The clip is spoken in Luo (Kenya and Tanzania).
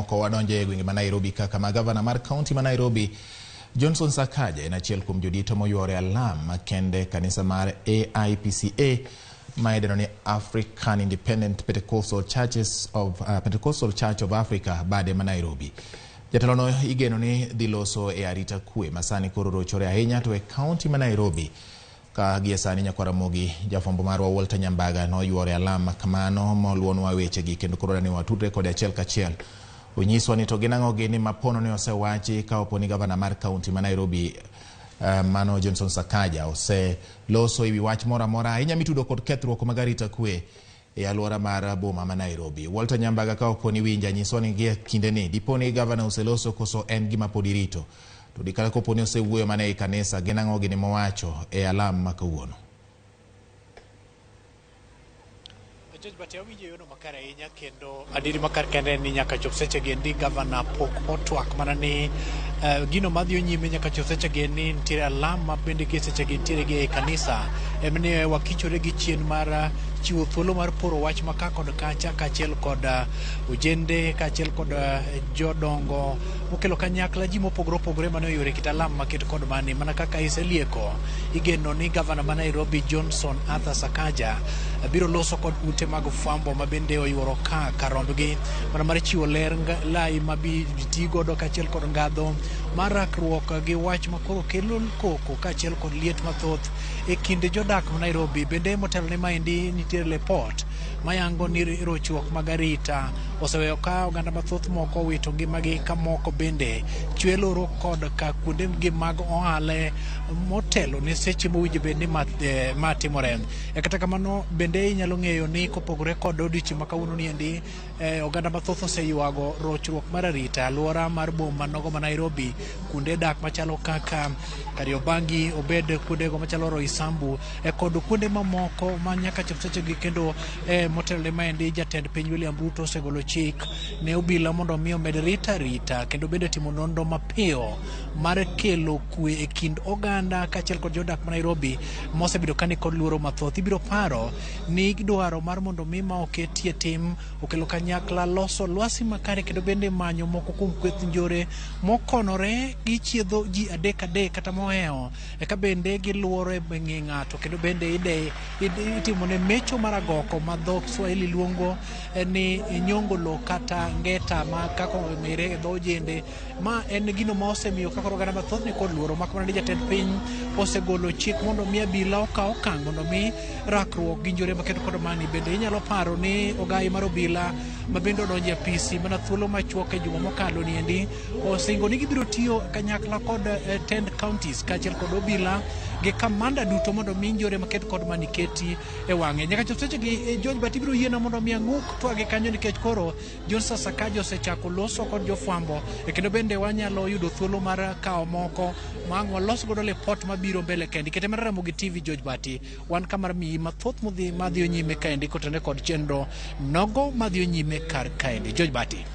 mamoko wadonje gwenge ma Nairobi kaka ma gavana mar kaunti ma Nairobi Johnson Sakaja en achiel kuom jodito moyworo alam makende kanisa mar AIPCA maideno ni African Independent Pentecostal Church of Africa bade ma Nairobi. Jatelono igeno ni dhi loso e arita kwe masani koro rochore ahinya to e kaunti ma Nairobi ka gie sani nyakwara mogi jafwambo marwa Walter Nyambaga noyworo alam kamano moluonwa wechegi kendo koro ne watudre kod achiel kachiel. Onyiswa ni to ginang'o gini mapono ne osewachi ka oponi gavana mar kaunti ma Nairobi mano Johnson Sakaja ose loso ewi wach mora mora ahinya mitudo kod kethruok mag arita kwe e alwora mar boma ma Nairobi. Walter Nyambaga ka oponi winja nyiswa ni gie kinde ni diponi gavana oseloso koso en gima pod irito. To dikala koponi osewuoyo mana e kanisa ginang'o gini mowacho e alam ma kawuono. Bati awinjo yono makare ahinya kendo adiri makar kende ni nyaka chop seche gendi gavana pok otwak mana ni gino madhi nyime nyaka chop seche gendi nitiere alam ma bende gie seche gendi nitiere gi kanisa emne wakichore gi chien mar chiwo thuolo mar poro wach maka kod kacha kachiel kod ojende kachiel kod jodongo mokelo kanyakla ji mopogore opogore mane oyore kit alam maket kod mani mana kaka iselieko igeno ni gavana ma Nairobi Johnson Arthur Sakaja biro loso kod ute mag fwambo ma bende oyworo ka karombgi mana mar chiwo ler lai mabiti godo kachiel kod ngadho mar rakruok gi wach makoro kelo koko kachiel kod liet mathoth e kinde jodak ma Nairobi bende motelo ne maendi nitiere report mayango ni rochruok mag arita oseweyo ka oganda mathoth moko wito ngimagi ka moko bende chweloro kod ka kuonde gi mag ohala motelo ne seche mowinjo bende matimore. Kata kamano bende inyalo ng'eyo ni kopogore kod odiochieng' ma kawuono ni endi oganda mathoth oseywago rochruok mar arita alwora mar boma nogo ma Nairobi kuonde dak machalo kaka Kariobangi obed kuondego machalo Roysambu kod kuonde mamoko ma nyaka chop seche gi kendo motelo maendi jatend piny William Ruto osegolo chik ne obila mondo mi omed rita kendo bende timo nonro mapiyo mar kelo kwe e kind oganda kachiel kod jodak ma Nairobi mosebedo kani kod luoro mathoth. Ibiro paro ni dwaro mar mondo mi ma oketie tim okelo kanyakla loso lwasi makare kendo bende manyo moko kuom kweth njore mokonore gi chiedho ji adek kata mohewo eka bende giluoro e ng'e ng'ato kendo bende itimo ne mecho mar agoko ma dhok Swahili luongo ni nyongolo kata ngeta ma kako mere e dho jende ma en gino ma osemiyo kako oganda mathoth ni kod luoro mak mana ni jatend piny osegolo chik mondo mi abila okaw okang' mondo mi rakruok gi njore makedo kod mani. Bende inyalo paro ni ogai mar obila ma bende odonjo e apisi mana thuolo machuok e juma mokalo ni endi osingo ni gibiro tiyo kanyakla kod 10 counties kachiel kod obila gi kamanda duto mondo mi njore maket kod mani keti e wang'e. Nyaka chop seche gi George Bati biro yiena mondo mi ang'uk twage kanyo nikech koro Johnson Sakaja osechako loso kod jofwambo kendo bende wanyalo yudo thuolo mar kawo moko ma ang' walos godo report mabiro mbele kendi kete mar Ramogi TV. George Bati wan kamar mi mathoth madhi nyime kaendi kotene kod chenro nogo madhi nyime kar kaendi. George Bati.